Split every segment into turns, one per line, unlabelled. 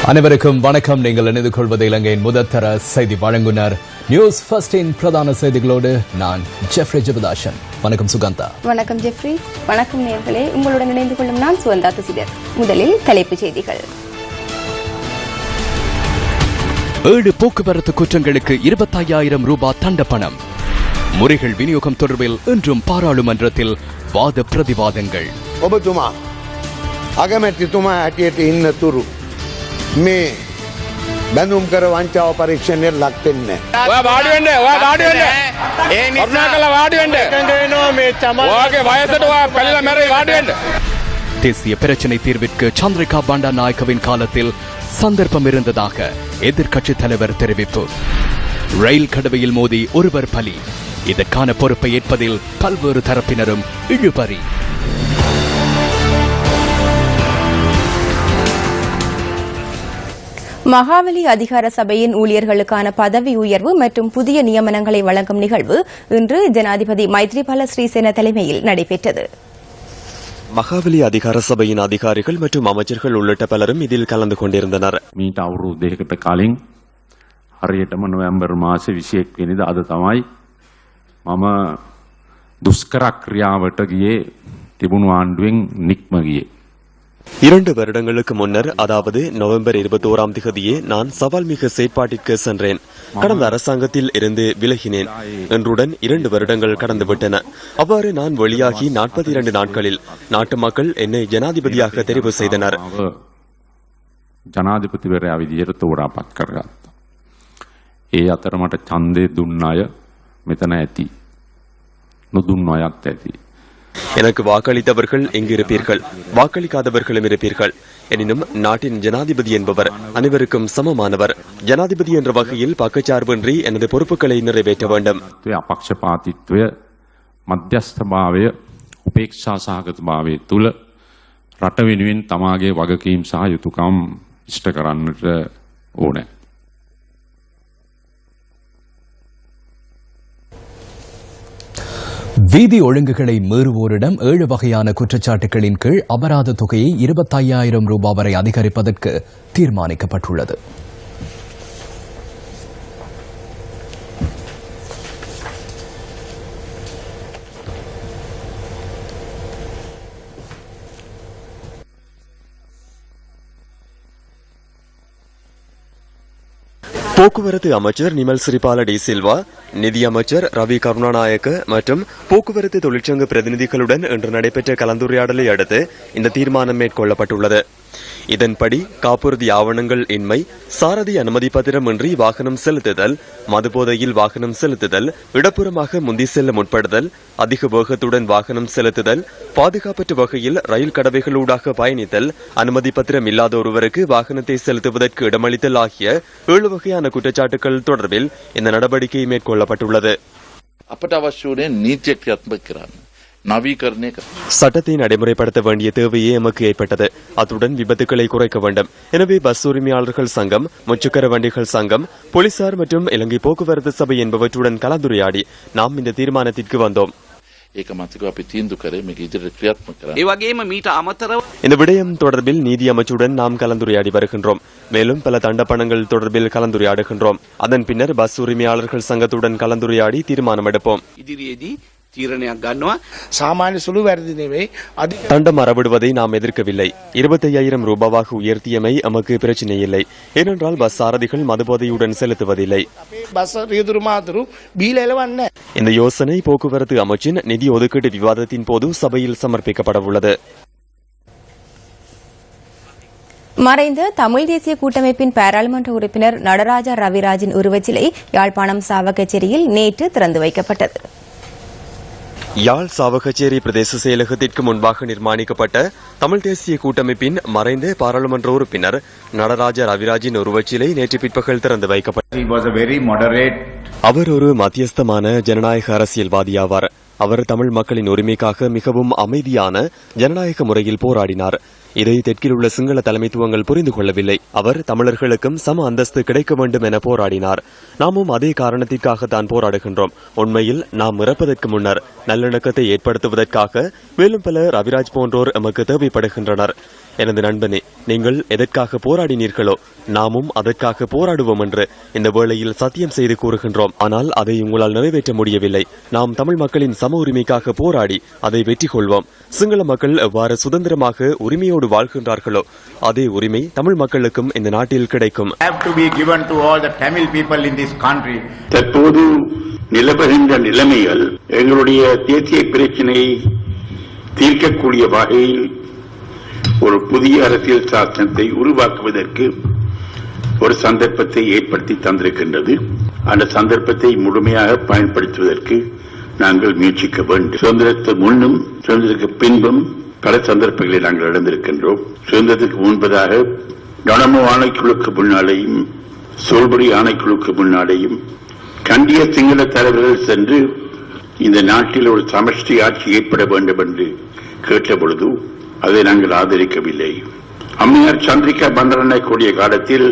அனைவருக்கும் வணக்கம். நீங்கள் இணைந்து கொள்வது இலங்கையின் முதற்தர செய்தி வழங்குனர் நியூஸ் ஃபர்ஸ்டின் பிரதான செய்திகளோடு நான் ஜெஃப்ரி ஜெபதாசன். வணக்கம் சுகந்தா.
வணக்கம் ஜெஃப்ரி. வணக்கம் நேயர்களே, உங்களுடன் இணைந்து கொள்ளும் நான் சுகந்தா துசிதர். முதலில் தலைப்புச் செய்திகள்.
7 போக்குவரத்து குற்றங்களுக்கு 25,000 ரூபாய் தண்டப்பணம். முறைகள் விநியோகம் தொடர்பில் இன்றும் பாராளுமன்றத்தில் வாத பிரதிவாதங்கள்.
ඔබතුමා අගමැතිතුමා හැටියට ඉන්න තුරු මේ බැඳුම් කර වංචාව පරීක්ෂණයට ලක් වෙන්නේ නැහැ.
ඔයා වාඩි වෙන්න. ඒ නිසා කළා වාඩි වෙන්න. එකඟ මේ තමයි. ඔයාගේ වයසට ඔයා පැලිලා මැරෙයි වාඩි වෙන්න.
தேசிய பிரச்சினை தீர்விற்கு சந்திரிகா பண்டாநாயக்கவின் காலத்தில் சந்தர்ப்பம் இருந்ததாக எதிர்க்கட்சித் தலைவர் தெரிவிப்பு. ரயில் கடவையில் மோதி ஒருவர் பலி. இதற்கான பொறுப்பை ஏற்பதில் பல்வேறு தரப்பினரும் இழுபறி.
மகாவலி அதிகார சபையின் ஊழியர்களுக்கான பதவி உயர்வு மற்றும் புதிய நியமனங்களை வழங்கும் நிகழ்வு இன்று ஜனாதிபதி மைத்ரிபால சிறிசேன தலைமையில் நடைபெற்றது.
மகாவலி அதிகார சபையின் அதிகாரிகள் மற்றும் அமைச்சர்கள் உள்ளிட்ட பலரும் இதில் கலந்து கொண்டிருந்தனர்.
මීට අවුරුදු දෙකකට කලින් හරියටම නොවැම්බර් මාසේ 21 වෙනිදා අද තමයි මම දුෂ්කර ක්‍රියාවට ගියේ තිබුණු ආණ්ඩුවෙන් නික්ම ගියේ.
2 வருடங்களுக்கு முன்னர், அதாவது நவம்பர் 21ஆம் தேதியே நான் சவால்மிகு செயற்பாட்டிற்கு சென்றேன். கடந்த அரசாங்கத்தில் இருந்து விலகினேன். என்றுடன் 2 வருடங்கள் கடந்துவிட்டன. அவ்வாறு நான் வெளியாகி 42 நாட்களில் நாட்டு மக்கள் என்னை ஜனாதிபதியாக தெரிவு செய்தனர்.
ජනාධිපතිවරයා විදියට තෝරාපත් කරගත්තා. ඒ අතර මට ඡන්දය දුන්න අය මෙතන ඇති. නොදුන්න අයත් ඇති.
எனக்கு வாக்களித்தவர்கள் எங்கு இருப்பீர்கள், வாக்களிக்காதவர்களும் இருப்பீர்கள். எனினும் நாட்டின் ஜனாதிபதி என்பவர் அனைவருக்கும் சமமானவர். ஜனாதிபதி என்ற வகையில் பக்கச்சார்பின்றி எனது பொறுப்புகளை நிறைவேற்ற வேண்டும்.
අපක්ෂපාතීත්වය, මධ්‍යස්ථභාවය, උපේක්ෂා සහගතභාවය තුල රට වෙනුවෙන් තමාගේ වගකීම් සහ යුතුයකම් ඉෂ්ට කරන්නට ඕනේ.
வீதி ஒழுங்குகளை மீறுவோரிடம் 7 வகையான குற்றச்சாட்டுகளின் கீழ் அபராத தொகையை 25,000 ரூபாய் வரை அதிகரிப்பதற்கு தீர்மானிக்கப்பட்டுள்ளது.
போக்குவரத்து அமைச்சர் நிமல் சிறிபால டி சில்வா, நிதி அமைச்சர் ரவி கருணாநாயக்க மற்றும் போக்குவரத்து தொழிற்சங்க பிரதிநிதிகளுடன் இன்று நடைபெற்ற கலந்துரையாடலை அடுத்து இந்த தீர்மானம் மேற்கொள்ளப்பட்டுள்ளது. இதன்படி காப்புறுதி ஆவணங்கள் இன்மை, சாரதி அனுமதி பத்திரமின்றி வாகனம் செலுத்துதல், மதுபோதையில் வாகனம் செலுத்துதல், இடப்புறமாக முந்தி செல்ல முற்படுதல், அதிக வேகத்துடன் வாகனம் செலுத்துதல், பாதுகாப்பற்ற வகையில் ரயில் கடவைகளூடாக பயணித்தல், அனுமதி பத்திரம் இல்லாத ஒருவருக்கு வாகனத்தை செலுத்துவதற்கு இடமளித்தல் ஆகிய 7 வகையான குற்றச்சாட்டுகள் தொடர்பில் இந்த நடவடிக்கை மேற்கொள்ளப்பட்டுள்ளது.
අපට අවශ්‍ය වුණේ නීතිය ක්‍රියාත්මක කරන්න. நவீகரணே
சட்டத்தை நடைமுறைப்படுத்த வேண்டிய தேவையே எமக்கு ஏற்பட்டது. அத்துடன் விபத்துக்களை குறைக்க வேண்டும். எனவே பஸ் உரிமையாளர்கள் சங்கம், முச்சக்கர வண்டிகள் சங்கம், போலீசார் மற்றும் இலங்கை போக்குவரத்து சபை என்பவற்றுடன் கலந்துரையாடி நாம் இந்த தீர்மானத்திற்கு வந்தோம்.
ඒක මතකව අපි තීන්දුව කරේ මේක ඉදිරියට ක්‍රියාත්මක කරන්න.
ඒ වගේම මීට අමතරව
இந்த விடயம் தொடர்பில் நீதி அமைச்சுடன் நாம் கலந்துரையாடி வருகின்றோம். மேலும் பல தண்டப்பணங்கள் தொடர்பில் கலந்துரையாடுகின்றோம். அதன் பின்னர் பஸ் உரிமையாளர்கள் சங்கத்துடன் கலந்துரையாடி தீர்மானம் எடுப்போம்.
ඉදිරියේදී තීරණයක් ගන්නවා.
සාමාන්‍ය සුළු වැරදි නෙවෙයි.
தண்டம் அறவிடுவதை நாம் எதிர்க்கவில்லை. 25,000 ரூபாவாக உயர்த்தியமை நமக்கு பிரச்சனை இல்லை. ஏனென்றால் பஸ் சாரதிகள் மதுபோதையுடன் செலுத்துவதில்லை.
බස් රියදුරු මාතුරු බීලා එලවන්නේ.
இந்த யோசனை போக்குவரத்து அமைச்சின் நிதி ஒதுக்கீடு விவாதத்தின் போது சபையில் சமர்ப்பிக்கப்பட உள்ளது.
மறைந்த தமிழ் தேசிய கூட்டமைப்பின் பாராளுமன்ற உறுப்பினர் நடராஜா ரவிராஜின் உருவச்சிலை யாழ்ப்பாணம் சாவகச்சேரியில் நேற்று திறந்து வைக்கப்பட்டது.
யாழ் சாவகச்சேரி பிரதேச செயலகத்திற்கு முன்பாக நிர்மாணிக்கப்பட்ட தமிழ் தேசிய கூட்டமைப்பின் மறைந்த பாராளுமன்ற உறுப்பினர் நடராஜா ரவிராஜின் உருவச்சிலை நேற்று பிற்பகல் திறந்து வைக்கப்பட்டது. அவர் ஒரு மத்தியஸ்தமான ஜனநாயக அரசியல்வாதி ஆவார். அவர் தமிழ் மக்களின் உரிமைக்காக மிகவும் அமைதியான ஜனநாயக முறையில் போராடினார். இதை தெற்கில் உள்ள சிங்கள தலைமைத்துவங்கள் புரிந்து கொள்ளவில்லை. அவர் தமிழர்களுக்கும் சம அந்தஸ்து கிடைக்க வேண்டும் என போராடினார். நாமும் அதே காரணத்திற்காகத்தான் போராடுகின்றோம். உண்மையில் நாம் இறப்பதற்கு முன்னர் நல்லிணக்கத்தை ஏற்படுத்துவதற்காக மேலும் பல ரவிராஜ் போன்றோர் எமக்கு தேவைப்படுகின்றனர். எனது நண்பனே, நீங்கள் எதற்காக போராடினீர்களோ நாமும் அதற்காக போராடுவோம் என்று இந்த வேளையில் சத்தியம் செய்து கூறுகின்றோம். ஆனால் அதை உங்களால் நிறைவேற்ற முடியவில்லை. நாம் தமிழ் மக்களின் சம உரிமைக்காக போராடி அதை வெற்றி கொள்வோம். சிங்கள மக்கள் எவ்வாறு சுதந்திரமாக உரிமையோடு வாழ்கின்றார்களோ அதே உரிமை தமிழ் மக்களுக்கும் இந்த நாட்டில் கிடைக்கும்.
தற்போது நிலவுகின்ற நிலைமைகள் எங்களுடைய தேசிய பிரச்சினையை தீர்க்கக்கூடிய வகையில் ஒரு புதிய அரசியல் சாசனத்தை உருவாக்குவதற்கு ஒரு சந்தர்ப்பத்தை ஏற்படுத்தி தந்திருக்கின்றது. அந்த சந்தர்ப்பத்தை முழுமையாக பயன்படுத்துவதற்கு நாங்கள் முயற்சிக்க வேண்டும். சுதந்திரத்துக்கு முன்னும் சுதந்திரத்துக்கு பின்பும் பல சந்தர்ப்பங்களை நாங்கள் இழந்திருக்கின்றோம். சுதந்திரத்துக்கு முன்பதாக டொனமோ ஆணைக்குழுக்கு முன்னாலேயும் சோல்பரி ஆணைக்குழுக்கு முன்னாலேயும் கண்டிய சிங்கள தலைவர்கள் சென்று இந்த நாட்டில் ஒரு சமஷ்டி ஆட்சி ஏற்பட வேண்டும் என்று கேட்டபொழுது அதை நாங்கள் ஆதரிக்கவில்லை. அம்மையார் சந்திரிகா பண்டாரநாயக்க கூடிய காலத்தில்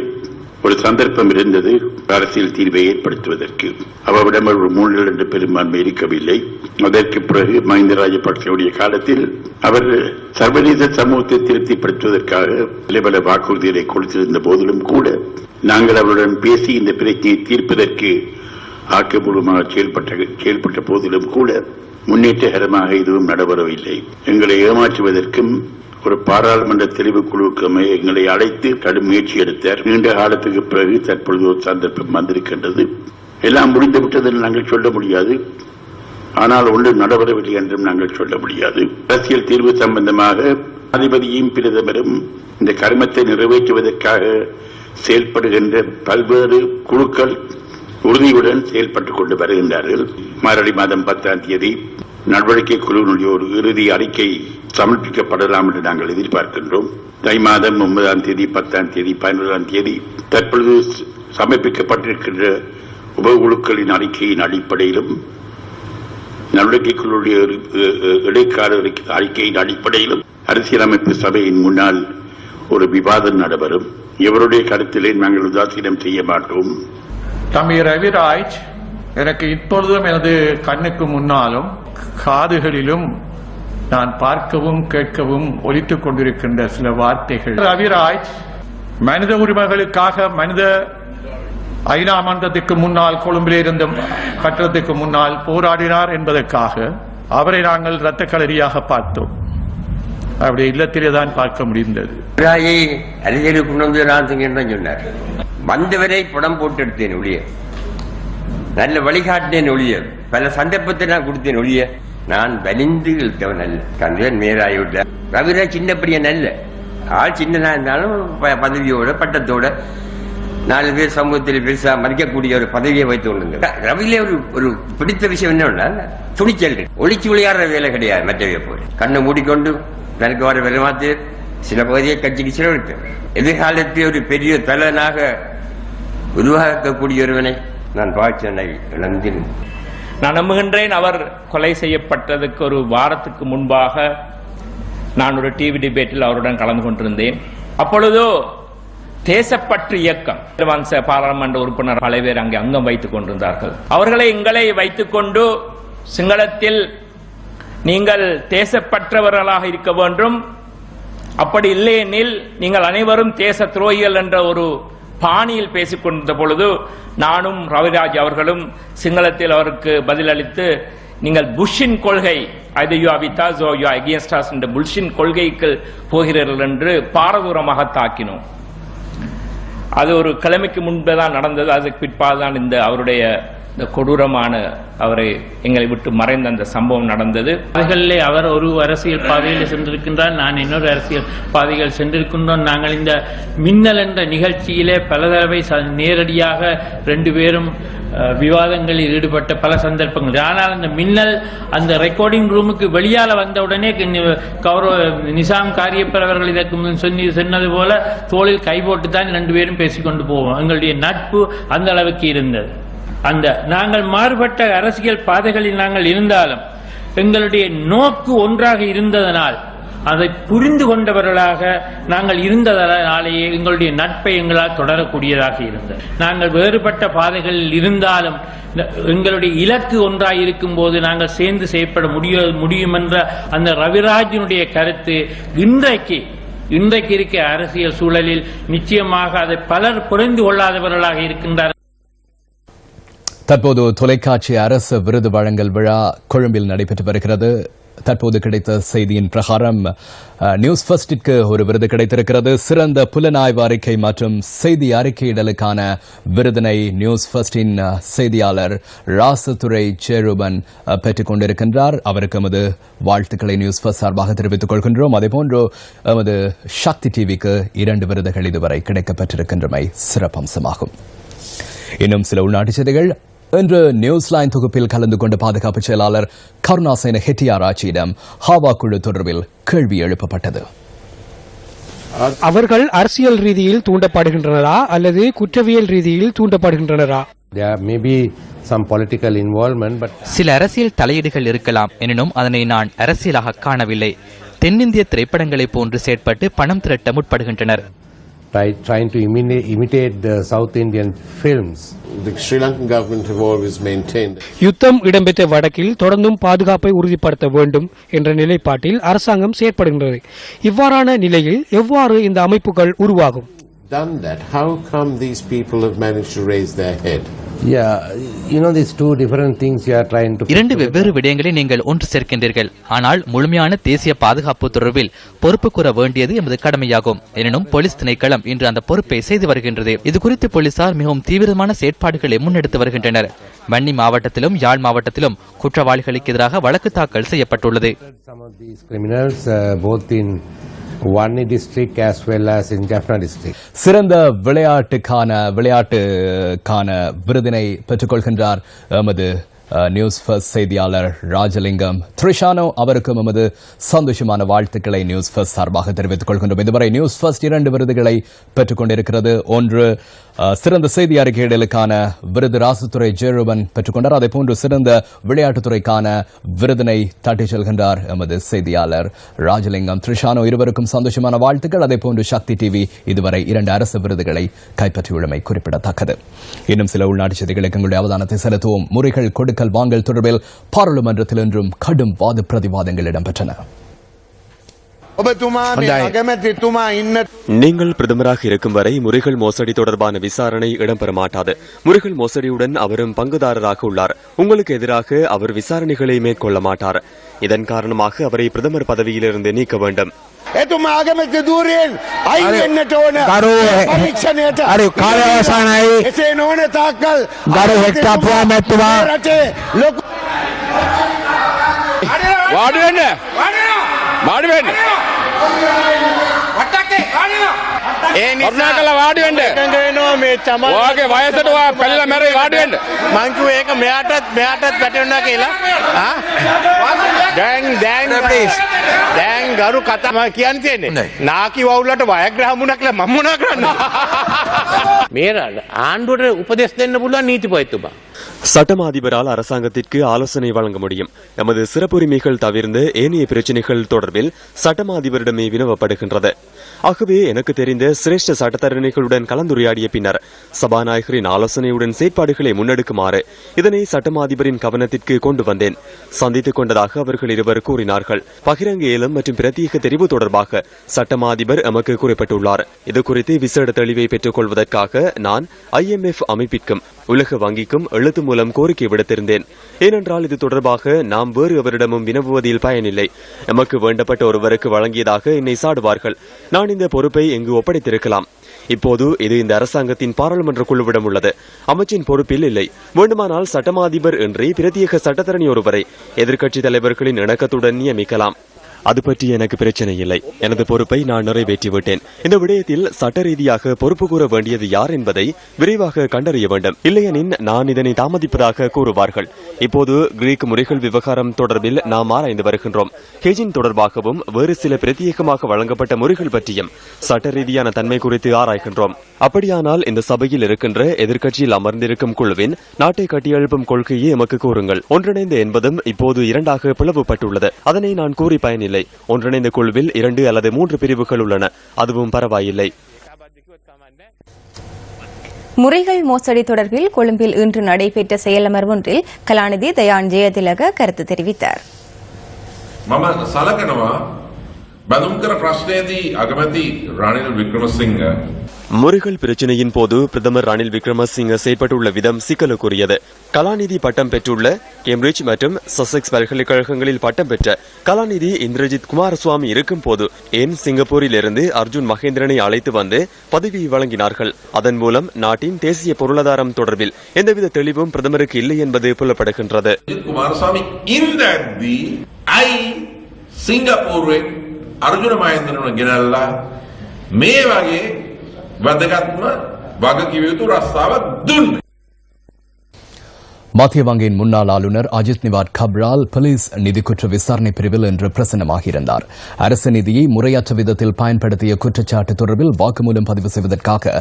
ஒரு சந்தர்ப்பம் இருந்தது அரசியல் தீர்வை ஏற்படுத்துவதற்கு. அவரிடம் ஒரு 3 பெரும்பான்மை இருக்கவில்லை. அதற்கு பிறகு மஹிந்த ராஜபக்சேவுடைய காலத்தில் அவர் சர்வதேச சமூகத்தை திருப்திப்படுத்துவதற்காக பல வாக்குறுதிகளை கொடுத்திருந்த போதிலும் கூட நாங்கள் அவருடன் பேசி இந்த பிரச்சனையை தீர்ப்பதற்கு ஆக்கப்பூர்வமாக செயல்பட்ட போதிலும் கூட முன்னேற்றகரமாக எதுவும் நடைபெறவில்லை. எங்களை ஏமாற்றுவதற்கும் ஒரு பாராளுமன்ற தெளிவு குழுவுக்கு எங்களை அழைத்து கடும் முயற்சி எடுத்தார். நீண்ட காலத்துக்கு பிறகு தற்பொழுது ஒரு சந்தர்ப்பம் வந்திருக்கின்றது. எல்லாம் முடிந்துவிட்டது என்று நாங்கள் சொல்ல முடியாது. ஆனால் ஒன்றும் நடைபெறவில்லை என்றும் நாங்கள் சொல்ல முடியாது. அரசியல் தீர்வு சம்பந்தமாக அதிபதியும் பிரதமரும் இந்த கர்மத்தை நிறைவேற்றுவதற்காக செயல்படுகின்ற பல்வேறு குழுக்கள் உறுதியுடன் செயல்பட்டுக் கொண்டு வருகின்றார்கள். மார்கழி மாதம் 10ஆம் தேதி நடவடிக்கை குழுவினுடைய ஒரு இறுதி அறிக்கை சமர்ப்பிக்கப்படலாம் என்று நாங்கள் எதிர்பார்க்கின்றோம். தை மாதம் 9ஆம் தேதி 10ஆம் தேதி 11ஆம் தேதி தற்பொழுது சமர்ப்பிக்கப்பட்டிருக்கின்ற உபகுழுக்களின் அறிக்கையின் அடிப்படையிலும் நடவடிக்கை குழுவுடைய இடைக்கால அறிக்கையின் அடிப்படையிலும் அரசியலமைப்பு சபையின் முன்னால் ஒரு விவாதம் நடைபெறும். எவருடைய கருத்திலே நாங்கள் உதாசீனம் செய்ய மாட்டோம்.
தம்பி ரவிராஜ் எனக்கு இப்பொழுதும் எனது கண்ணுக்கு முன்னாலும் காதுகளிலும் நான் பார்க்கவும் கேட்கவும் ஒலித்துக் கொண்டிருக்கின்ற சில வார்த்தைகள். ரவிராஜ் மனித உரிமைகளுக்காக ஐநா மன்றத்துக்கு முன்னால் கொழும்பில் இருந்த கட்டடத்துக்கு முன்னால் போராடினார் என்பதற்காக அவரை நாங்கள் இரத்த களரியாக பார்த்தோம். அவருடைய இல்லத்திலே தான் பார்க்க முடிந்தது.
சொன்னார், வந்தவரை படம் போட்டு எடுத்தேன் ஒழிய, நல்ல வழிகாட்டினேன் ஒழிய, பல சந்தர்ப்பத்தை நான் கொடுத்தேன் ஒழிய, நான் வலிந்து இழுத்தவன் அல்ல. கந்தன் மேலாயோட ரவிராஜ் சின்னப்படிய நல்ல ஆள், சின்னதா இருந்தாலும் பதவியோட பட்டத்தோட 4 பேர் சமூகத்தில் பெருசா மதிக்கக்கூடிய ஒரு பதவியை வைத்து கொண்டு ரவிலே ஒரு பிடித்த விஷயம் என்னன்னா துணிச்சல். ஒளிச்சு விளையாடுற வேலை கிடையாது. மற்றவையை போய் கண்ணை மூடிக்கொண்டு தனக்கு வர வெறுமாத்து சில பகுதியை கட்சிக்கு செலவழித்தேன். எதிர்காலத்தில் ஒரு பெரிய தலைவனாக உருவாக்கக்கூடிய ஒருவனை நான் வாழ்ச்சனை இழந்தேன்.
நான் நம்புகின்றேன், அவர் கொலை செய்யப்பட்டதுக்கு ஒரு வாரத்துக்கு முன்பாக நான் ஒரு டிவி டிபேட்டில் அவருடன் கலந்து கொண்டிருந்தேன். அப்பொழுதோ தேசப்பற்று இயக்கம் வம்ச பாராளுமன்ற உறுப்பினர் பல பேர் அங்கே அங்கம் வைத்துக் கொண்டிருந்தார்கள். அவர்களை எங்களை வைத்துக் கொண்டு சிங்களத்தில் நீங்கள் தேசப்பற்றவர்களாக இருக்க வேண்டும், அப்படி இல்லையெனில் நீங்கள் அனைவரும் தேச துரோகிகள் என்ற ஒரு பாணியில் பேசிக் கொண்டிருந்த பொழுது நானும் ரவிராஜ் அவர்களும் சிங்களத்தில் அவருக்கு பதிலளித்து, நீங்கள் புஷ்ஷின் கொள்கை என்ற புஷ்ஷின் கொள்கைக்கு போகிறீர்கள் என்று பாரதூரமாக தாக்கினோம். அது ஒரு கிழமைக்கு முன்புதான் நடந்தது. அதுக்கு பிற்பாடுதான் இந்த அவருடைய இந்த கொடூரமான அவரை எங்களை விட்டு மறைந்த அந்த சம்பவம் நடந்தது.
அதுகளிலே அவர் ஒரு அரசியல் பாதையில் சென்றிருக்கின்றார், நான் இன்னொரு அரசியல் பாதைகள் சென்றிருக்கின்றோம். நாங்கள் இந்த மின்னல் என்ற நிகழ்ச்சியிலே பல தடவை நேரடியாக 2 பேரும் விவாதங்களில் ஈடுபட்ட பல சந்தர்ப்பங்கள். ஆனால் அந்த மின்னல் அந்த ரெக்கார்டிங் ரூமுக்கு வெளியால வந்த உடனே நிசாம் காரியப்பர் அவர்கள் இதற்கு சொன்னது போல தோளில் கை போட்டு தான் 2 பேரும் பேசிக்கொண்டு போவோம். எங்களுடைய நட்பு அந்த அளவுக்கு இருந்தது. அந்த நாங்கள் மாறுபட்ட அரசியல் பாதைகளில் நாங்கள் இருந்தாலும் எங்களுடைய நோக்கு ஒன்றாக இருந்ததனால், அதை புரிந்து கொண்டவர்களாக நாங்கள் இருந்ததனாலேயே எங்களுடைய நட்பை எங்களால் தொடரக்கூடியதாக இருந்தது. நாங்கள் வேறுபட்ட பாதைகளில் இருந்தாலும் எங்களுடைய இலக்கு ஒன்றாக இருக்கும் போது நாங்கள் சேர்ந்து செயல்பட முடியும் என்ற அந்த ரவிராஜினுடைய கருத்து இன்றைக்கு இன்றைக்கு இருக்க அரசியல் சூழலில் நிச்சயமாக அதை பலர் புரிந்து கொள்ளாதவர்களாக இருக்கின்றார்கள்.
தற்போது தொலைக்காட்சி அரசு விருது வழங்கல் விழா கொழும்பில் நடைபெற்று வருகிறது. தற்போது கிடைத்த செய்தியின் பிரகாரம் நியூஸ் ஃபர்ஸ்டிற்கு ஒரு விருது கிடைத்திருக்கிறது. சிறந்த புலனாய்வு அறிக்கை மற்றும் செய்தி அறிக்கையிடலுக்கான விருதினை நியூஸ் ஃபர்ஸ்டின் செய்தியாளர் ராசதுரை ஜெயரூபன் பெற்றுக் கொண்டிருக்கின்றார். அவருக்கு எமது வாழ்த்துக்களை நியூஸ் ஃபர்ஸ்ட் சார்பாக தெரிவித்துக் கொள்கின்றோம். அதேபோன்று எமது சக்தி டிவிக்கு 2 விருதுகள் இதுவரை கிடைக்கப்பட்டிருக்கின்றமை சிறப்பம்சமாகும். இன்னும் சில உள்நாட்டு செய்திகள். இன்று நியூஸ் லைன் தொகுப்பில் கலந்து கொண்ட பாதுகாப்பு செயலாளர் கருணாசேன ஹெட்டியாராச்சியிடம் ஹாவா குழு தொடர்பில் கேள்வி எழுப்பப்பட்டது.
அவர்கள் அரசியல் ரீதியில் தூண்டப்படுகின்றனரா அல்லது குற்றவியல் ரீதியில் தூண்டப்படுகின்றனரா?
சில அரசியல் தலையீடுகள் இருக்கலாம், எனினும் அதனை நான் அரசியலாக காணவில்லை. தென்னிந்திய திரைப்படங்களை போன்று செயற்பட்டு பணம் திரட்ட முற்படுகின்றனர்.
Trying to imitate the South Indian films. The Sri Lankan government have always maintained.
யுத்தம் இடம்பெற்ற வடக்கில் தொடர்ந்தும் பாதுகாப்பை உறுதிப்படுத்த வேண்டும் என்ற நிலைப்பாட்டில் அரசாங்கம் செயற்படுகின்றது. இவ்வாறான நிலையில் எவ்வாறு இந்த அமைப்புகள் உருவாகும்?
Done that. How come these people have managed to raise their head?
these two different things you are trying to. 2 வெவ்வேறு விடயங்களை நீங்கள் ஒன்று சேர்க்கின்றீர்கள். ஆனால் முழுமையான தேசிய பாதுகாப்பு தொடர்பில் பொறுப்பு கூற வேண்டியது எமது கடமையாகும். எனினும் போலீஸ் திணைக்களம் இன்று அந்த பொறுப்பை செய்து வருகின்றது. இது குறித்து போலீசார் மிகவும் தீவிரமான செயற்பாடுகளை முன்னெடுத்து வருகின்றனர். வன்னி மாவட்டத்திலும் யாழ் மாவட்டத்திலும் குற்றவாளிகளுக்கு எதிராக வழக்கு தாக்கல் செய்யப்பட்டுள்ளது.
Wani district as well as in Jaffna district.
சிறந்த விளையாட்டுக்கான விருதினை பெற்றுக்கொள்கின்றார் எமது நியூஸ் ஃபர்ஸ்ட் செய்தியாளர் ராஜலிங்கம் த்ரிஷானோ. அவருக்கும் எமது சந்தோஷமான வாழ்த்துக்களை நியூஸ் ஃபர்ஸ்ட் சார்பாக தெரிவித்துக் கொள்கின்றோம். இதுவரை நியூஸ் ஃபர்ஸ்ட் 2 விருதுகளை பெற்றுக் கொண்டிருக்கிறது. ஒன்று சிறந்த செய்தி அறிக்கையிடலுக்கான விருது ராசதுரை ஜெயரூபன் பெற்றுக்கொண்டார். அதேபோன்று சிறந்த விளையாட்டுத்துறைக்கான விருதினை தட்டிச் செல்கின்றார் எமது செய்தியாளர் ராஜலிங்கம் த்ரிஷானோ. இருவருக்கும் சந்தோஷமான வாழ்த்துக்கள். அதேபோன்று சக்தி டிவி இதுவரை 2 அரசு விருதுகளை கைப்பற்றியுள்ளமை குறிப்பிடத்தக்கது. இன்னும் சில உள்நாட்டு செய்திகளுக்கு எங்களுடைய அவதானத்தை செலுத்துவோம். முறைகள் கொடுக்கல் வாங்கல் தொடர்பில் பாராளுமன்றத்தில் இன்றும் கடும் வாத பிரதிவாதங்கள் இடம்பெற்றன.
நீங்கள் பிரதமராக இருக்கும் வரை முறைகள் மோசடி தொடர்பான விசாரணை இடம்பெற மாட்டாது. முறைகள் மோசடியுடன் அவரும் பங்குதாரராக உள்ளார். உங்களுக்கு எதிராக அவர் விசாரணைகளை மேற்கொள்ள மாட்டார். இதன் காரணமாக அவரை பிரதமர் பதவியிலிருந்து நீக்க வேண்டும்.
කරුණාකරලා වාඩි වෙන්න. ඔයාගේ වයසට ඔයා පැනලා මැරෙයි වාඩි වෙන්න.
මං කිව්වේ ඒක මෙයාටත් වැටෙනවා කියලා. දැන් ගරු කතා මම කියන්න තියෙන්නේ. නාකි වවුලට වයග්‍රහ හමුණා කියලා මම මොනවා කරන්නේ? මේ ආණ්ඩුවට උපදෙස් දෙන්න පුළුවන් නීතිපතිතුමා.
சட்டம் அதிபரால் அரசாங்கத்திற்கு ஆலோசனை வழங்க முடியும். நமது சிறப்புரிமைகள் தவிர்ந்த ஏனைய பிரச்சினைகள் தொடர்பில் சட்டம் அதிபரிடமே வினவப்படுகின்றது. ஆகவே எனக்கு தெரிந்த சிரேஷ்ட சட்டத்தரணிகளுடன் கலந்துரையாடிய பின்னர் சபாநாயகரின் ஆலோசனையுடன் செயற்பாடுகளை முன்னெடுக்குமாறு இதனை சட்டம் அதிபரின் கவனத்திற்கு கொண்டு வந்தேன். சந்தித்துக் கொண்டதாக அவர்கள் இருவர் கூறினார்கள். பகிரங்க ஏலம் மற்றும் பிரத்யேக தெரிவு தொடர்பாக சட்டம் அதிபர் எமக்கு குறிப்பிட்டுள்ளார். இதுகுறித்து விசேட தெளிவை பெற்றுக் கொள்வதற்காக நான் IMF அமைப்பிற்கும் உலக வங்கிக்கும் எழுத்து மூலம் கோரிக்கை விடுத்திருந்தேன். ஏனென்றால் இது தொடர்பாக நாம் வேறு எவரிடமும் வினவுவதில் பயனில்லை. எமக்கு வேண்டப்பட்ட ஒருவருக்கு வழங்கியதாக என்னை சாடுவார்கள். நான் இந்த பொறுப்பை எங்கு ஒப்படைத்திருக்கலாம். இப்போது இது இந்த அரசாங்கத்தின் பாராளுமன்ற குழுவிடம் உள்ளது. அமைச்சின் பொறுப்பில் இல்லை. வேண்டுமானால் சட்டமாதிபர் என்றே பிரத்யேக சட்டத்தரணி ஒருவரை எதிர்க்கட்சித் தலைவர்களின் இணக்கத்துடன் நியமிக்கலாம். அது பற்றி எனக்கு பிரச்சனை இல்லை. எனது பொறுப்பை நான் நிறைவேற்றிவிட்டேன். இந்த விடயத்தில் சட்ட ரீதியாக பொறுப்பு கூற வேண்டியது யார் என்பதை விரைவாக கண்டறிய வேண்டும். இல்லையெனின் நான் இதனை தாமதிப்பதாக கூறுவார்கள். இப்போது கிரீக் முறைகள் விவகாரம் தொடர்பில் நாம் ஆராய்ந்து வருகின்றோம். ஹெஜின் தொடர்பாகவும் வேறு சில பிரத்யேகமாக வழங்கப்பட்ட முறைகள் பற்றியும் சட்ட ரீதியான தன்மை குறித்து ஆராய்கின்றோம். அப்படியானால் இந்த சபையில் இருக்கின்ற எதிர்க்கட்சியில் அமர்ந்திருக்கும் குழுவின் நாட்டை கட்டியெழுப்பும் கொள்கையை எமக்கு கூறுங்கள். ஒன்றிணைந்த என்பதும் இப்போது 2ஆக பிளவுபட்டுள்ளது. அதனை நான் கூறி பயனில்லை. ஒன்றிணைந்த குழுவில் 2 அல்லது 3 பிரிவுகள் உள்ளன. அதுவும் பரவாயில்லை.
முறைகள் மோசடி தொடர்பில் கொழும்பில் இன்று நடைபெற்ற செயலமர்வு ஒன்றில் கலாநிதி தயான் ஜெயதிலக கருத்து தெரிவித்தார்.
බැලුම්කර ප්‍රශ්නයේදී අගමැති රනිල් වික්‍රමසිංහ
முருகல் பிரச்சினையின் போது பிரதமர் ரணில் விக்ரமசிங்க செயற்பட்டுள்ள விதம் சிக்கலுக்குரியது. கலாநிதி பட்டம் பெற்றுள்ள கேம்பிரிட்ஜ் மற்றும் சசெக்ஸ் பல்கலைக்கழகங்களில் பட்டம் பெற்ற கலாநிதி இந்திரஜித் குமாரசுவாமி இருக்கும் போது ஏன் சிங்கப்பூரிலிருந்து அர்ஜுன் மகேந்திரனை அழைத்து வந்து பதவி வழங்கினார்கள்? அதன் மூலம் நாட்டின் தேசிய பொருளாதாரம் தொடர்பில் எந்தவித தெளிவும் பிரதமருக்கு இல்லை என்பது புலப்படுகின்றது.
குமாரசுவாமி இந்த சிங்கப்பூர் அர்ஜுன மகேந்திரன் ගෙනල්ලා මේ වගේ වැදගත්ම වගකිව යුතු රස්සාවක් දුන්නේ.
மத்திய வங்கியின் முன்னாள் ஆளுநர் அஜித் நிவாட் கப்ரால் போலீஸ் நிதி குற்ற விசாரணை பிரிவில் இன்று பிரசன்னமாகியிருந்தார். அரசு நிதியை முறையற்ற விதத்தில் பயன்படுத்திய குற்றச்சாட்டு தொடர்பில் வாக்குமூலம் பதிவு செய்வதற்காக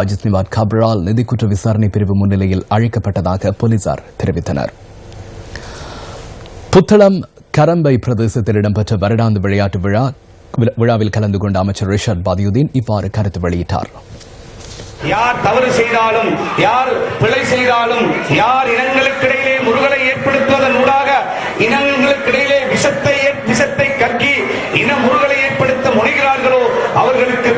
அஜித் நிவாட் கப்ரால் நிதி குற்ற விசாரணை பிரிவு முன்னிலையில் அழைக்கப்பட்டதாக போலீசார் தெரிவித்தனர். புத்தளம் கரம்பை பிரதேசத்தில் இடம்பெற்ற வருடாந்த விளையாட்டு விழாவில் கலந்து கொண்ட அமைச்சர் ரிஷாட் பதியுதீன் இவ்வாறு கருத்து வெளியிட்டார்.
யார் தவறு செய்தாலும், யார் பிழை செய்தாலும், யார் இனங்களுக்கிடையிலே முருகலை ஏற்படுத்துவதன் ஊடாக இனங்களுக்கிடையிலே விஷத்தை கக்கி இன முருகலை ஏற்படுத்த முனைகிறார்களோ அவர்களுக்கு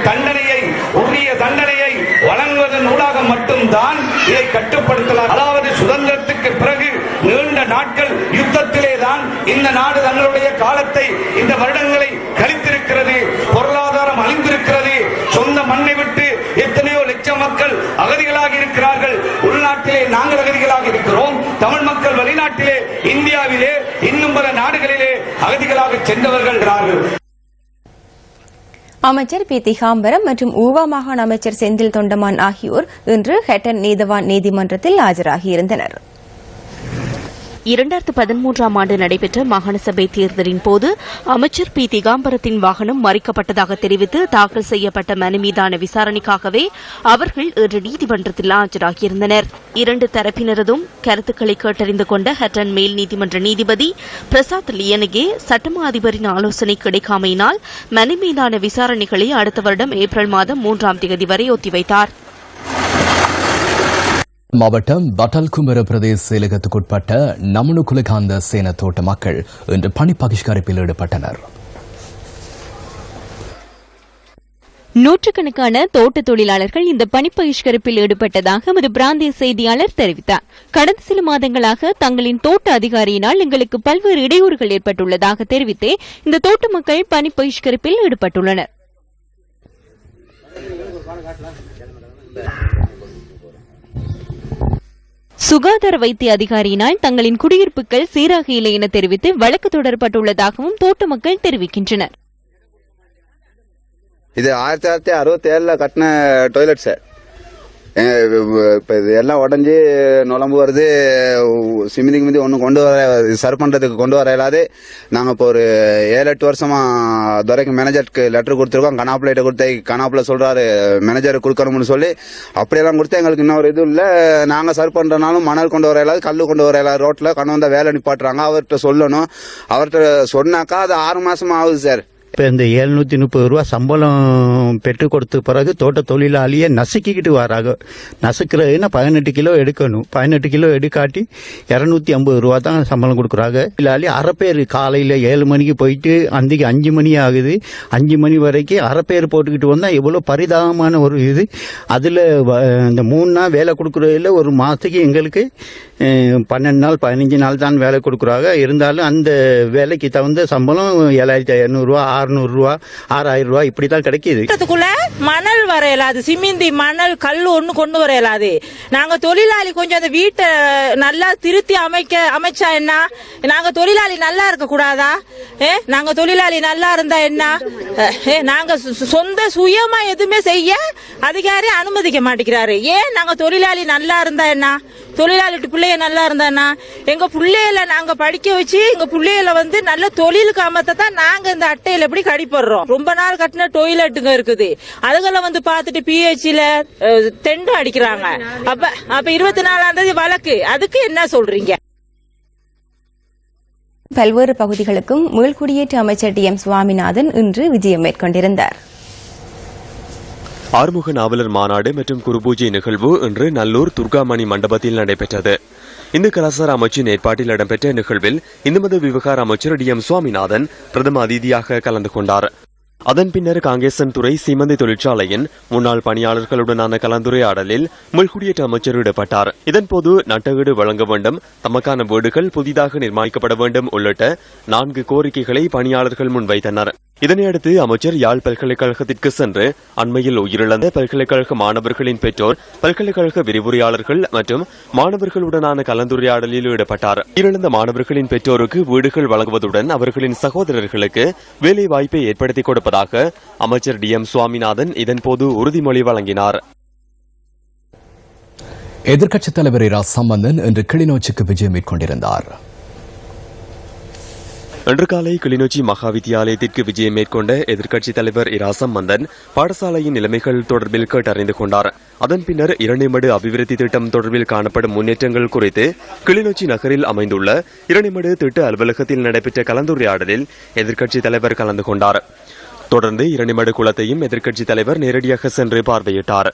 உரிய தண்டனையை வழங்குவதன் ஊடாக மட்டும்தான் இதை கட்டுப்படுத்தலாம். அதாவது சுதந்திரத்துக்கு பிறகு நீண்ட நாட்கள் யுத்தத்திலே தான் இந்த நாடு தங்களுடைய காலத்தை, இந்த வருடங்களை கழித்திருக்கிறது. பொருளாதாரம் அழிந்திருக்கிறது. சொந்த மண்ணை விட்டு எத்தனையோ லட்சம் மக்கள் அகதிகளாக இருக்கிறார்கள். உள்நாட்டிலே நாங்கள் அகதிகளாக இருக்கிறோம். தமிழ் மக்கள் வெளிநாட்டிலே, இந்தியாவிலே, இன்னும் பல நாடுகளிலே அகதிகளாக சென்றவர்கள்.
அமைச்சர் பி திகாம்பரம் மற்றும் ஊவா மாகாண அமைச்சர் செந்தில் தொண்டமான் ஆகியோர் இன்று ஹெட்டன் நீதவான் நீதிமன்றத்தில் ஆஜராகியிருந்தனர்.
2013ஆம் ஆண்டு நடைபெற்ற மாகாண சபை தேர்தலின் போது அமைச்சர் பி திகாம்பரத்தின் வாகனம் மறிக்கப்பட்டதாக தெரிவித்து தாக்கல் செய்யப்பட்ட மனு மீதான விசாரணைக்காகவே அவர்கள் இன்று நீதிமன்றத்தில் ஆஜராகியிருந்தனர். இரண்டு தரப்பினரதும் கருத்துக்களை கேட்டறிந்து கொண்ட ஹட்டன் மேல் நீதிமன்ற நீதிபதி பிரசாத் லியனகே சட்டமா அதிபரின் ஆலோசனை கிடைக்காமையினால் மனு மீதான விசாரணைகளை அடுத்த வருடம் ஏப்ரல் மாதம் 3ஆம் தேதி வரை ஒத்திவைத்தார்.
மாவட்டம் பட்டல்குமர பிரதேச செயலகத்துக்குட்பட்ட நமனு குலகாந்த சேன தோட்ட மக்கள் இன்று பணி பகிஷ்கரிப்பில் ஈடுபட்டனர்.
நூற்றுக்கணக்கான தோட்ட தொழிலாளர்கள் இந்த பணி பகிஷ்கரிப்பில் ஈடுபட்டதாக எமது பிராந்திய செய்தியாளர் தெரிவித்தார். கடந்த சில மாதங்களாக தங்களின் தோட்ட அதிகாரியினால் எங்களுக்கு பல்வேறு இடையூறுகள் ஏற்பட்டுள்ளதாக தெரிவித்தே இந்த தோட்ட மக்கள் பணி பகிஷ்கரிப்பில் ஈடுபட்டுள்ளனர். சுகாதார வைத்திய அதிகாரியினால் தங்களின் குடியிருப்புகள் சீராக இல்லை என தெரிவித்து வழக்கு தொடரப்பட்டுள்ளதாகவும் தோட்ட மக்கள் தெரிவிக்கின்றனர்.
இது 1967 கட்டின டாய்லெட் சார். இப்போ இது எல்லாம் உடஞ்சி நுழம்பு வருது. சிமிதிக்கு மிதி ஒன்றும் கொண்டு வர சரி பண்ணுறதுக்கு கொண்டு வர இல்லாது நாங்கள் இப்போ ஒரு 7-8 வருஷமா துறைக்கு மேனேஜருக்கு லெட்டர் கொடுத்துருக்கோம். கனாப்பிள்ளைகிட்ட கொடுத்த கனாப்பில் சொல்கிறாரு மேனேஜர் கொடுக்கணும்னு சொல்லி அப்படியெல்லாம் கொடுத்து எங்களுக்கு இன்னொரு இது இல்லை. நாங்கள் சரி பண்ணுறனாலும் மணல் கொண்டு வர இல்லாது, கல் கொண்டு வர இல்லாது, ரோட்டில் கொண்டு வந்தால் வேலை நிப்பாட்டுறாங்க. அவர்கிட்ட சொல்லணும். அவர்கிட்ட சொன்னாக்கா அது 6 மாதம் ஆகுது சார்.
இப்போ இந்த 730 ரூபா சம்பளம் பெற்று கொடுத்த பிறகு தோட்ட தொழிலாளியை நசுக்கிக்கிட்டு வராங்க. நசுக்கிறதுன்னா 18 கிலோ எடுக்கணும். 18 கிலோ எடுக்காட்டி 250 ரூபா தான் சம்பளம் கொடுக்குறாங்க. தொழிலாளி அரை பேர் காலையில் 7 மணிக்கு போயிட்டு அன்றைக்கு 5 மணி ஆகுது. 5 மணி வரைக்கும் அரை பேர் போட்டுக்கிட்டு வந்தால் எவ்வளோ பரிதாபமான ஒரு இது. அதில் இந்த 3 நாள் வேலை கொடுக்குறதுல ஒரு மாதத்துக்கு எங்களுக்கு 12 நாள் 15 நாள் தான் வேலை கொடுக்குறாங்க. இருந்தாலும் அந்த வேலைக்கு தகுந்த சம்பளம் 7500 ரூபா, 600 ரூபா, 6000 ரூபா இப்படி தான் கிடைக்கிது.
மணல் வர இயலாது, சிமெந்தி மணல் கல் ஒண்ணு கொண்டு வர இயலாது. நாங்க தொழிலாளி கொஞ்சம் அந்த வீட்டை நல்லா திருத்தி அமைச்சா என்ன? நாங்க தொழிலாளி நல்லா இருக்க கூடாதா? நாங்க தொழிலாளி நல்லா இருந்தா என்ன? நாங்க சொந்த சுயமா எதுவுமே செய்ய அதிகாரி அனுமதிக்க மாட்டேங்கிறாரு. ஏன் நாங்க தொழிலாளி நல்லா இருந்தா என்ன? தொழிலாளி பிள்ளைய நல்லா இருந்தா எங்க பிள்ளைகள நாங்க படிக்க வச்சு எங்க பிள்ளைகள நல்ல தொழிலுக்கு அமர்த்தான் நாங்க இந்த அட்டையில எப்படி கடிப்படுறோம். ரொம்ப நாள் கட்டின டொய்லெட்டுங்க இருக்குது. அதுகளை பார்த்துட்டு பிஹெச்ல தெண்டு அடிக்கிறாங்க. அப்ப 24ஆம் தேதி வழக்கு. அதுக்கு என்ன சொல்றீங்க?
பல்வேறு பகுதிகளுக்கும் மீள்குடியேற்ற அமைச்சர் டி எம் சுவாமிநாதன் இன்று விஜயம் மேற்கொண்டிருந்தார்.
ஆறுமுக நாவலர் மாநாடு மற்றும் குருபூஜை நிகழ்வு இன்று நல்லூர் துர்காமணி மண்டபத்தில் நடைபெற்றது. இந்து கலாச்சார அமைச்சின் ஏற்பாட்டில் இடம்பெற்ற நிகழ்வில் இந்து மத விவகார அமைச்சர் டி எம் சுவாமிநாதன் பிரதம அதிதியாக கலந்து கொண்டார். அதன் பின்னர் காங்கேசன் துறை சீமந்தி தொழிற்சாலையின் முன்னாள் பணியாளர்களுடனான கலந்துரையாடலில் மீள்குடியேற்ற அமைச்சர் ஈடுபட்டார். இதன்போது நட்டஈடு வழங்க வேண்டும், தமக்கான வீடுகள் புதிதாக நிர்மாணிக்கப்பட வேண்டும் உள்ளிட்ட 4 கோரிக்கைகளை பணியாளர்கள் முன்வைத்தனர். இதனையடுத்து அமைச்சர் யாழ் பல்கலைக்கழகத்திற்கு சென்று அண்மையில் உயிரிழந்த பல்கலைக்கழக மாணவர்களின் பெற்றோர், பல்கலைக்கழக விரிவுரையாளர்கள் மற்றும் மாணவர்களுடனான கலந்துரையாடலில் ஈடுபட்டார். உயிரிழந்த மாணவர்களின் பெற்றோருக்கு வீடுகள் வழங்குவதுடன் அவர்களின் சகோதரர்களுக்கு வேலை வாய்ப்பை ஏற்படுத்திக் கொடுப்பதாக அமைச்சர் DM சுவாமிநாதன் இதன்போது உறுதிமொழி வழங்கினார்.
எதிர்க்கட்சித் தலைவர் இரா சம்பந்தன் இன்று கிளிநொச்சிக்கு விஜயம் மேற்கொண்டிருந்தார்.
இன்று காலை கிளிநொச்சி மகாவித்தியாலயத்திற்கு விஜயம் மேற்கொண்ட எதிர்க்கட்சித் தலைவர் இரா சம்பந்தன் பாடசாலையின் நிலைமைகள் தொடர்பில் கேட்டறிந்து கொண்டார். அதன் பின்னர் இரணைமடு அபிவிருத்தி திட்டம் தொடர்பில் காணப்படும் முன்னேற்றங்கள் குறித்து கிளிநொச்சி நகரில் அமைந்துள்ள இரணைமடு திட்ட அலுவலகத்தில் நடைபெற்ற கலந்துரையாடலில் எதிர்க்கட்சித் தலைவர் கலந்து கொண்டார். தொடர்ந்து இரணைமடு குளத்தையும் எதிர்க்கட்சித் தலைவர் நேரடியாக சென்று பார்வையிட்டார்.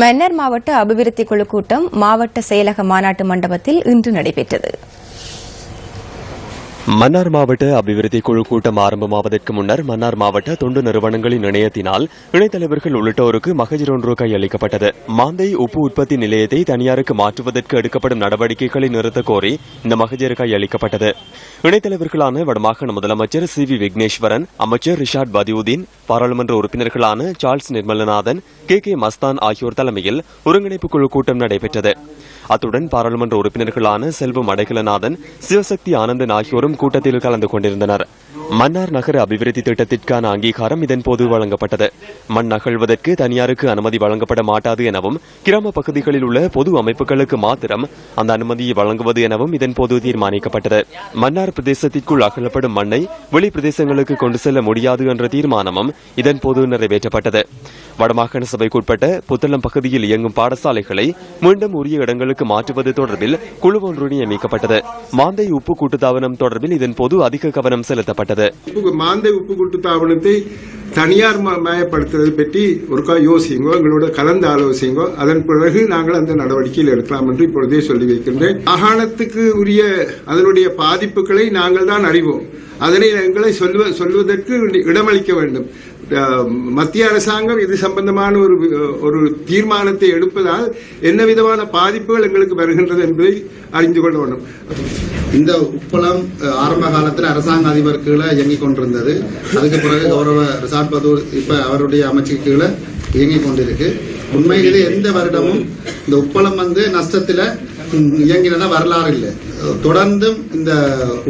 மன்னார் மாவட்ட அபிவிருத்தி குழு கூட்டம் மாவட்ட செயலக மாநாட்டு மண்டபத்தில் இன்று நடைபெற்றது.
மன்னார் மாவட்ட அபிவிருத்தி குழு கூட்டம் ஆரம்பமாவதற்கு முன்னர் மன்னார் மாவட்ட தொண்டு நிறுவனங்களின் இணையத்தினால் இணைத்தலைவர்கள் உள்ளிட்டோருக்கு மகஜர் ஒன்று கையளிக்கப்பட்டது. மாந்தை உப்பு உற்பத்தி நிலையத்தை தனியாருக்கு மாற்றுவதற்கு எடுக்கப்படும் நடவடிக்கைகளை நிறுத்த கோரி இந்த மகஜர் கையளிக்கப்பட்டது. இணைத்தலைவர்களான வடமாகாண முதலமைச்சர் CV விக்னேஸ்வரன், அமைச்சர் ரிஷாட் பதியுதீன், பாராளுமன்ற உறுப்பினர்களான சார்ல்ஸ் நிர்மலநாதன், KK மஸ்தான் ஆகியோர் தலைமையில் ஒருங்கிணைப்பு குழு கூட்டம் நடைபெற்றது. அத்துடன் பாராளுமன்ற உறுப்பினர்களான செல்வம் அடைக்கலநாதன், சிவசக்தி ஆனந்தன் ஆகியோரும் கூட்டத்தில் கலந்து கொண்டிருந்தனர். மன்னார் நகர அபிவிருத்தி திட்டத்திற்கான அங்கீகாரம் இதன்போது வழங்கப்பட்டது. மண் நகழ்வதற்கு தனியாருக்கு அனுமதி வழங்கப்பட மாட்டாது எனவும், கிராம பகுதிகளில் உள்ள பொது அமைப்புகளுக்கு மாத்திரம் அந்த அனுமதியை வழங்குவது எனவும் இதன்போது தீர்மானிக்கப்பட்டது. மன்னார் பிரதேசத்திற்குள் அகலப்படும் மண்ணை வெளி பிரதேசங்களுக்கு கொண்டு செல்ல முடியாது என்ற தீர்மானமும் இதன்போது நிறைவேற்றப்பட்டது. வடமாகாண சபைக்குட்பட்ட புத்தளம் பகுதியில் இயங்கும் பாடசாலைகளை மீண்டும் உரிய இடங்களுக்கு மாற்றுவது தொடர்பில் குழு ஒன்று நியமிக்கப்பட்டது. மாந்தை உப்பு கூட்டுத்தாபனம் தொடர்பில் இதன்போது அதிக கவனம் செலுத்தப்பட்டது.
மாந்தை உப்பு கூட்டுத்தாபனத்தை தனியார் மயப்படுத்துவது பற்றி ஒரு யோசிங்கோ, எங்களோட கலந்து ஆலோசிங்கோ, அதன் பிறகு நாங்கள் அந்த நடவடிக்கையில் எடுக்கலாம் என்று இப்பொழுதே சொல்லி வைக்கின்றேன். மாகாணத்துக்கு உரிய அதனுடைய பாதிப்புகளை நாங்கள் தான் அறிவோம். அதனை எங்களை சொல்வதற்கு இடமளிக்க வேண்டும். மத்திய அரசாங்கம் இது சம்பந்தமான ஒரு தீர்மானத்தை எடுப்பதால் என்ன விதமான பாதிப்புகள் எங்களுக்கு வருகின்றது என்பதை அறிந்து கொள்ள வேண்டும்.
இந்த உப்பளம் ஆரம்ப காலத்தில் அரசாங்க அதிபர் கீழே இயங்கிக் கொண்டிருந்தது. அதுக்கு பிறகு கௌரவ ரிஷாட் பதூர் இப்ப அவருடைய அமைச்சுக்கு கீழே இயங்கிக் கொண்டிருக்கு. உண்மையிலே எந்த வருடமும் இந்த உப்பளம் நஷ்டத்தில் இயங்கினதா வரலாறு இல்லை. தொடர்ந்தும் இந்த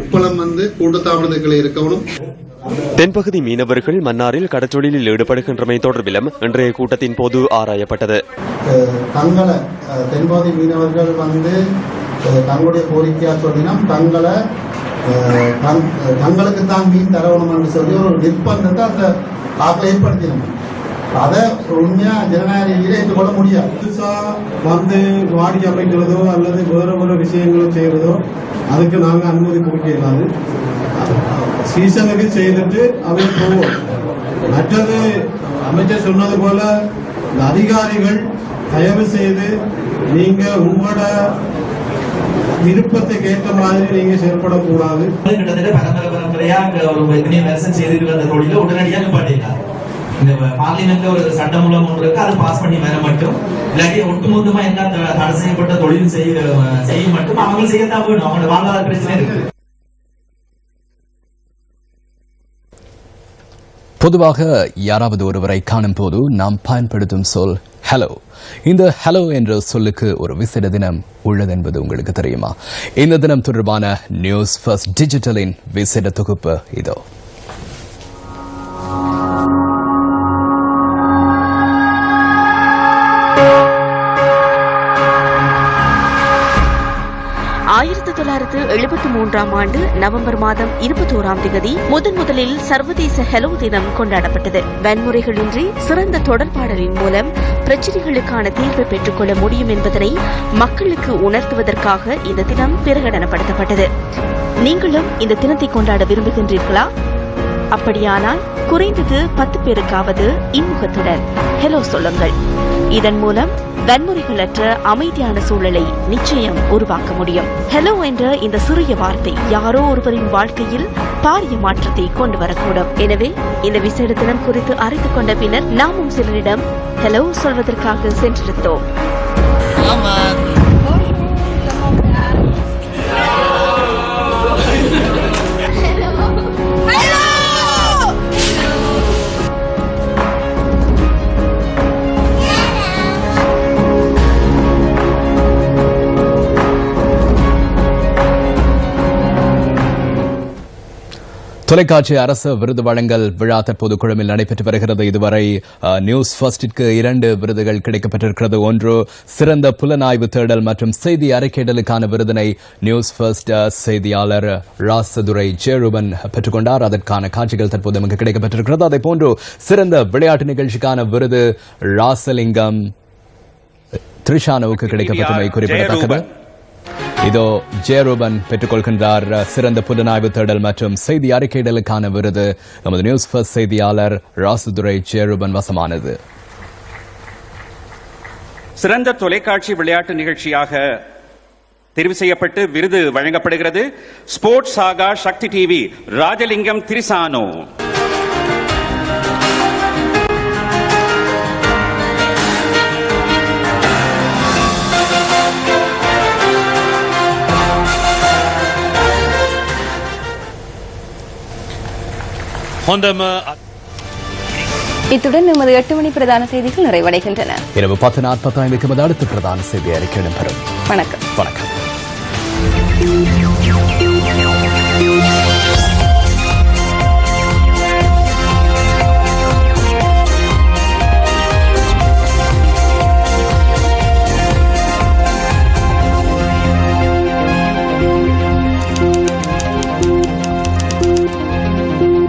உப்பளம் கூட்டுத்தாபனத்துக்குள்ளே இருக்கணும்.
தென்பகுதி மீனவர்கள் மன்னாரில் கடற்றொழிலில் ஈடுபடுகின்றமை தொடர்பிலும் இன்றைய கூட்டத்தின் போது ஆராயப்பட்டது.
தென்பகுதி மீனவர்கள் தங்களுடைய கோரிக்கையா சொல்லினோம், தங்களுக்கு தான் மீன் தரவணும் என்று சொல்லி ஒரு நிர்பந்தத்தை அந்த ஆக்களை ஏற்படுத்தினோம். அதை உண்மையா ஜனநாயக ரீதியில ஏற்றுக்கொள்ள முடியாது. புதுசா வாடி அமைக்கிறதோ அல்லது வேற விஷயங்களும் செய்யறதோ அதுக்கு நாங்க அனுமதி கொடுக்க இயலாது. சீசனுக்கு செய்துட்டு அவங்க போவோம். மற்றது அமைச்சர் சொன்னது போல இந்த அதிகாரிகள் தயவு செய்து நீங்க உங்களோட விருப்பத்துக்கு ஏற்ற மாதிரி நீங்க செயல்படக்கூடாது.
கிட்டத்தட்ட பரம்பரையா ஒரு எத்தனையோ வருஷம் செய்துட்டு வந்த தொழில உடனடியாக பாட்டினார். இந்த பார்லிமெண்ட்ல ஒரு சட்டமூலம் ஒன்று இருக்கு, அதை பாஸ் பண்ணி வர மட்டும் இல்லாட்டி ஒட்டுமொத்தமா என்ன தடை செய்யப்பட்ட தொழில் செய்ய மட்டும் அவங்க செய்யத்தான் வேணும். அவங்களோட வாழ்வாதார பிரச்சனை இருக்கு.
பொதுவாக யாராவது ஒருவரை காணும் போது நாம் பயன்படுத்தும் சொல் ஹலோ. இந்த ஹலோ என்ற சொல்லுக்கு ஒரு விசேட தினம் உள்ளது என்பது உங்களுக்கு தெரியுமா? இந்த தினம் தொடர்பான நியூஸ் ஃபர்ஸ்ட் டிஜிட்டலின் விசேட தொகுப்பு இதோ.
ஆண்டு நவம்பர் மாதம் 21ஆம் தேதி முதலில் சர்வதேச ஹெலோ தினம் கொண்டாடப்பட்டது. வன்முறைகளின்றி சிறந்த தொடர்பாடலின் மூலம் பிரச்சினைகளுக்கான தீர்வை பெற்றுக்கொள்ள முடியும் என்பதனை மக்களுக்கு உணர்த்துவதற்காக இந்த தினம் பிரகடனப்படுத்தப்பட்டது. நீங்களும் இந்த தினத்தை கொண்டாட விரும்புகின்றீர்களா? அப்படியானால் குறைந்தது 10 பேருக்காவது இன்முகத்துடன் ஹெலோ சொல்லுங்கள். இதன் மூலம் வன்முறைகளற்ற அமைதியான சூழலை நிச்சயம் உருவாக்க முடியும். ஹலோ என்ற இந்த சிறிய வார்த்தை யாரோ ஒருவரின் வாழ்க்கையில் பாரிய மாற்றத்தை கொண்டு வரக்கூடும். எனவே இந்த விசேட தினம் குறித்து அறிந்து கொண்ட பின்னர் நாமும் சிலரிடம் ஹலோ சொல்வதற்காக சென்றிருந்தோம்.
தொலைக்காட்சி அரசு விருது வழங்கல் விழா தற்போது கொழும்பில் நடைபெற்று வருகிறது. இதுவரை நியூஸ் ஃபர்ஸ்டிற்கு 2 விருதுகள் கிடைக்கப்பட்டிருக்கிறது. ஒன்று சிறந்த புலனாய்வு தேடல் மற்றும் செய்தி அறிக்கையிடலுக்கான விருதினை நியூஸ் ஃபர்ஸ்ட் செய்தியாளர் ராசதுரை ஜெயரூபன் பெற்றுக் கொண்டார். அதற்கான காட்சிகள் தற்போது நமக்கு கிடைக்கப்பட்டிருக்கிறது. அதேபோன்று சிறந்த விளையாட்டு நிகழ்ச்சிக்கான விருது ராசலிங்கம் த்ரிஷானோவுக்கு கிடைக்கப்பட்டமை குறிப்பிடத்தக்கது. இதோ ஜெயரூபன் பெற்றுக் கொள்கின்றார் சிறந்த புலனாய்வு தேடல் மற்றும் செய்தி அறிக்கையிடலுக்கான விருது. நமது நியூஸ் ஃபர்ஸ்ட் செய்தியாளர் ராசுதுரை ஜெயரூபன் வசமானது.
சிறந்த தொலைக்காட்சி விளையாட்டு நிகழ்ச்சியாக தெரிவு செய்யப்பட்டு விருது வழங்கப்படுகிறது. ஸ்போர்ட்ஸ் சாகா சக்தி டிவி ராஜலிங்கம் திரிசானோ.
இத்துடன் நமது 8 மணி பிரதான செய்திகள் நிறைவடைகின்றன.
இரவு 10:45 அடுத்த பிரதான செய்தி அறிக்கை இடம்பெறும்.
வணக்கம்.
வணக்கம்.